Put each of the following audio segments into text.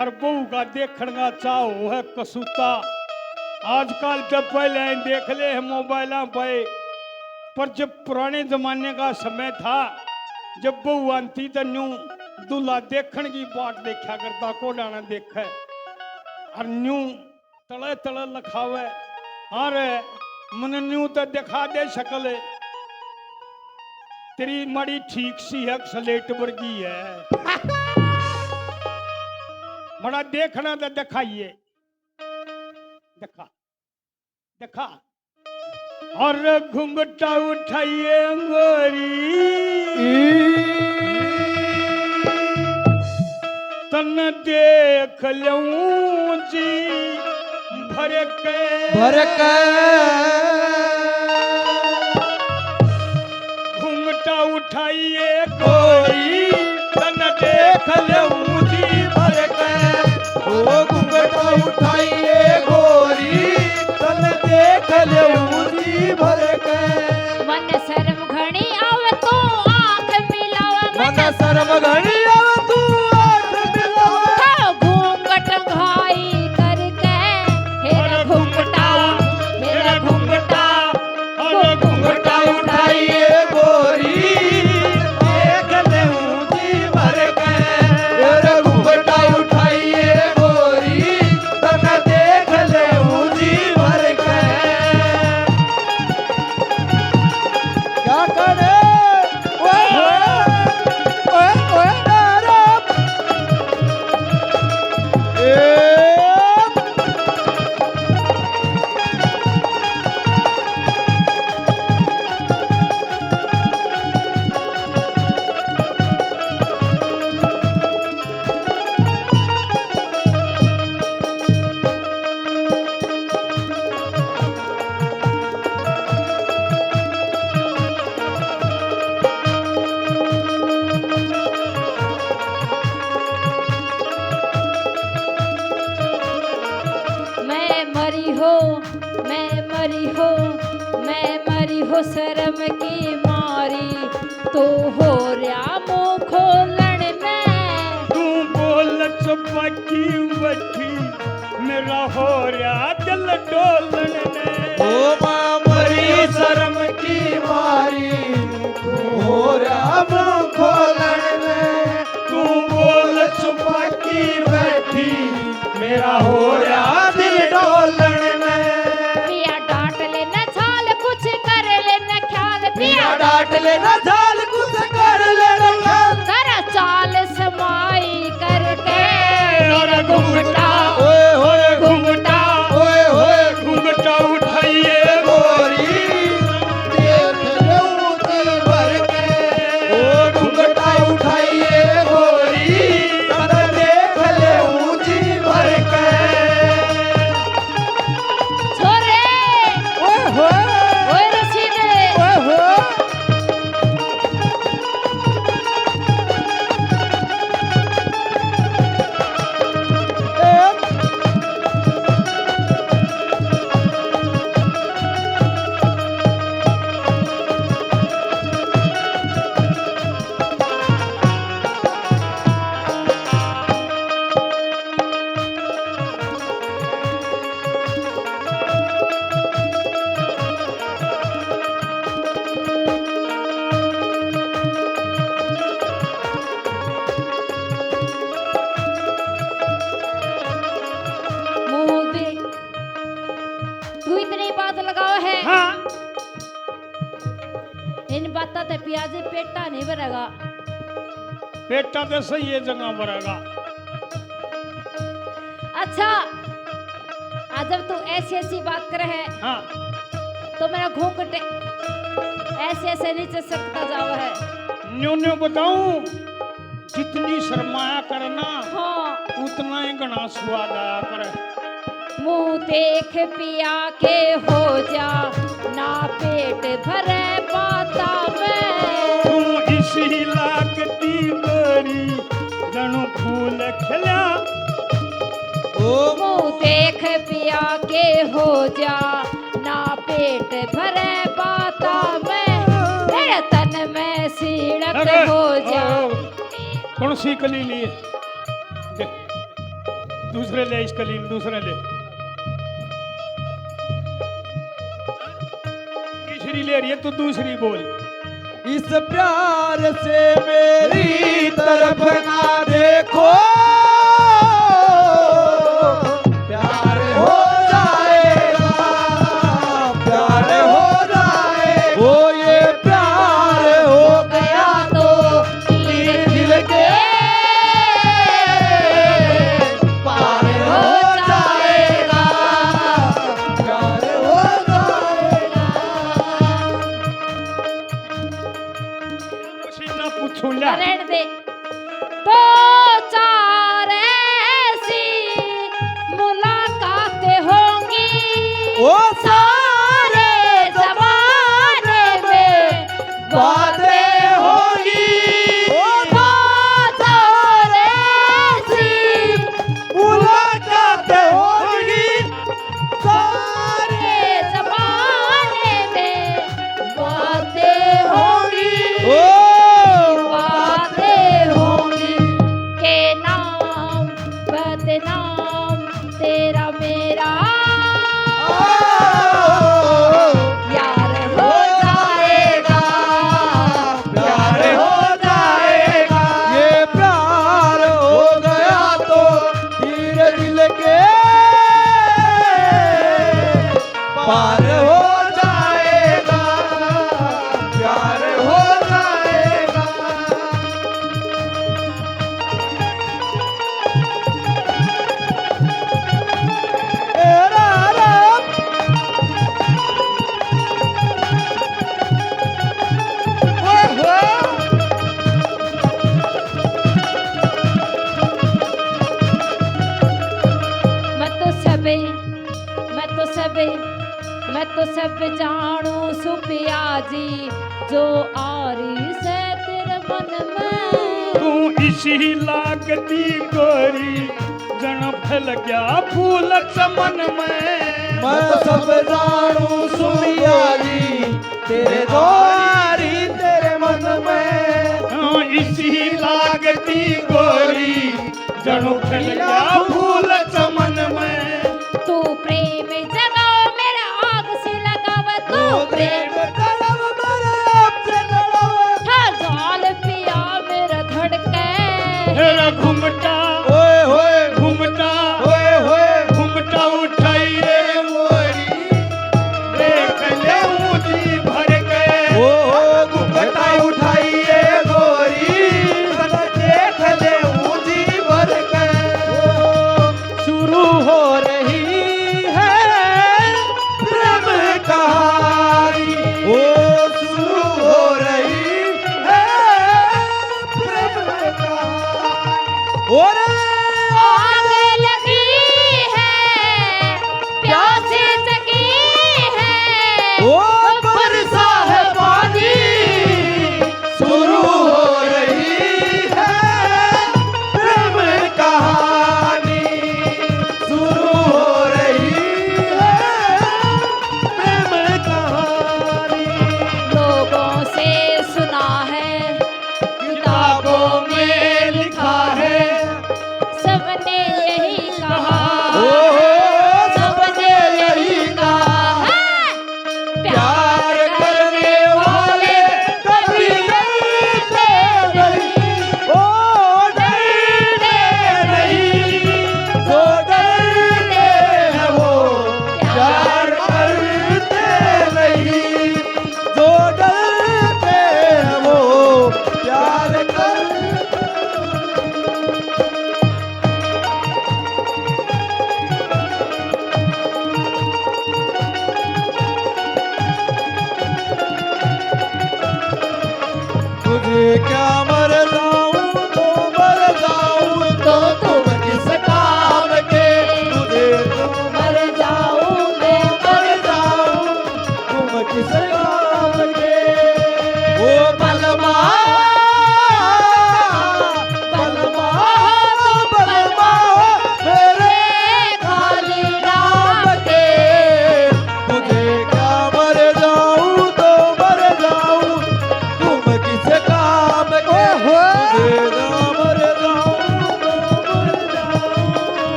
और बहू का देखने का चाहो है कसूता। आजकल जब पहले देख ले है मोबाइल पे, पर जब पुराने जमाने का समय था जब बहू आती तो न्यू दूल्हा देखने की बात देखा करता को डाना देखे और न्यू तले तले लखावे। अरे मन न्यू तो दिखा दे शक्ल तेरी मड़ी ठीक सी है स्लेट वर्गी है। बड़ा देखना तो दिखाइए दिखा दिखा और घुंघटा उठाइए अंगोरी तन देख लूं जी भर के घुंघटा उठाइए गोरी तन देख लूं जी भर के। ओ घुंघटा उठाइए गोरी तन देख ले मुझी भर के। मन शर्म घणी आवे तो आंख मिलावे मन शर्म घणी आवे तू आंख मिलावे। घूंघट घाई करके हेरा घूंघटा मेरा घुंघटा और घुंघटा उठाइए गोरी देख ले मुझी भर के। तेरा घुंघटा उठाइए गोरी तन देख ले मुझी भर के। क्या करे ओए ओए ओए रे ए मैं मरी हो शर्म की मारी तो हो रहा मुंह खोलन में। तू बोल चुपकी बैठी मेरा हो रहा दिल डोलन ने। ओ मां मरी शर्म की मारी तू हो रहा मुंह खोलन में। तू बोल चुपकी बैठी मेरा हो रहा दिल डोलन में। पिया डांट लेना छाल कुछ कर लेना ख्याल पिया डांट लेना झाल कुछ कर लेना ख्याल। कर चाल समाई करके और घुंघटा ओए होए घुंघटा ओए होए घुंघटा उठाइए गोरी देख ले मुझी भर के। ओ घुंघटा उठाइए गोरी तन देख ले मुझी भर के। छोरे ओए होए ओए रसीदे ओए होए मुंह दे तू इतनी बात लगाओ है। हाँ इन बातों ते प्याजे पेटा नहीं भरेगा। पेटा तो सही है जगह भरेगा। अच्छा आज जब तू ऐसी ऐसी बात करे है हाँ तो मेरा घूंघट ऐसे ऐसे नीचे सरकता जावा है। न्यू न्यू बताऊं जितनी शर्माया करना हाँ उतना ही घना स्वाद आया करे। मुंह देख पिया के हो जा ना पेट भरे पाता में। तू इसी लागती गोरी जनु फूल खिला। ओ मुंह देख पिया के हो जा ना पेट भरे पाता में। मेरे तन में सीढ़त हो जा। कौन सी कली लिए दूसरे ले इसका लीन, दूसरे ले। तीसरी ले रही है तो दूसरी बोल। इस प्यार से मेरी तरफ ना देखो, प्यार हो जाएगा, प्यार हो जाएगा। वो ये प्यार हो गया तो तीर दिल के पार हो जाएगा, प्यार हो जाएगा। सीना पूछूं ला। रहने दे। दो चार ऐसी मुलाकातें होंगी ओ सारे ज़माने में बातें होगी, दो चार ऐसी मुलाकातें होगी, सारे सारे ज़माने में बातें होंगी, बातें होंगी के नाम बदनाम तेरा मेरा यार हो जाएगा, प्यार हो जाएगा। ये प्यार हो गया तो धीरे दिल के पार हो जाएगा, प्यार हो जाएगा। एरा राम मैं तो सब जानू सुपिया जी जो आरी से तेरे मन में तू इसी लागती गोरी जन फैल गया फूल चमन में। मैं सब जानू सुनिया जी तेरे द्वारी तेरे मन में। हाँ, इसी लागती गोरी जन फैल गया फूल चमन में। तू प्रेम जगाओ मेरा आग से लगाव तू प्रेम तरफ मेरे आपसे लड़ावे। हाँ जाल पिया मेरा धड़के तेरा घुमटा ओए होए घुमटा ओए होए घुमटा उठाई रे मोरी देख ले ऊँची भर के। ओ घुंघटा उठाइए गोरी देख ले ऊंची भर के। शुरू हो रही है प्रेम कहानी, ओ शुरू हो रही है प्रेम कहानी। और आग लगी है प्यास जगी है ओ बरसा है पानी, शुरू हो रही है प्रेम कहानी, शुरू हो रही है प्रेम कहानी। लोगों से सुना है किताबों में लिखा है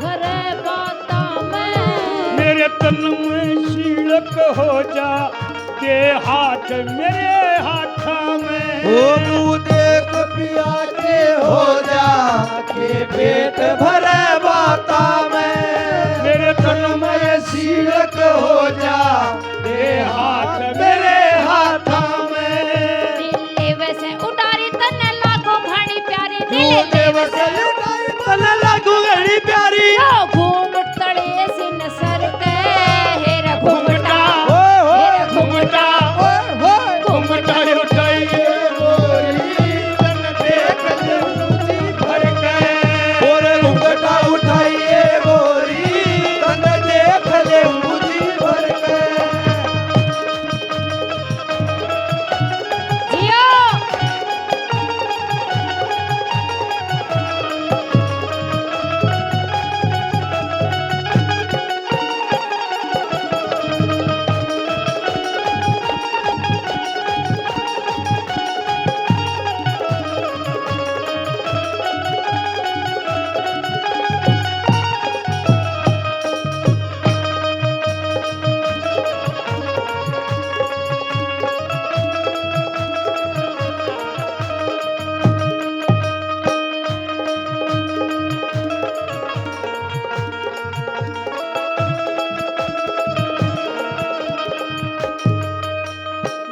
भरे बाता में। मेरे तन में सीलक हो जा दे हाथ मेरे हाथ में। ओ मुँह देख पिया के हो जा के पेट भरे बाता में। मेरे तन में सीलक हो जा दे हाथ मेरे हाथ में। दिल वैसे उतारी तन लागो घणी प्यारी। तू दिल देवस लुटाई तन लागू घड़ी प्यारी। घूंघट तड़े सिन सर के हेरा घूंघटा ओए होए हेरा घूंघटा ओए होए घूंघटा उठाइए गोरी तन देख ले ऊंची भर के। और घूंघटा उठाइए गोरी तन देख ले ऊंची भर के। जियो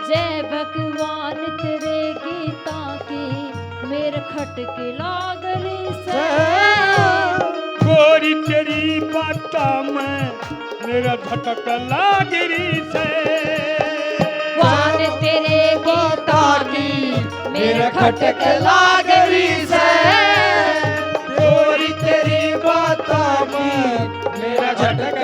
जय भगवान तेरे गीता की मेरे खटके लागरी से। गोरी तेरी बाता में मेरा झटक लागिरी से। भगवान तेरे गीता की मेरे खटक लागरी से। गोरी तेरी बाता में मेरा झटक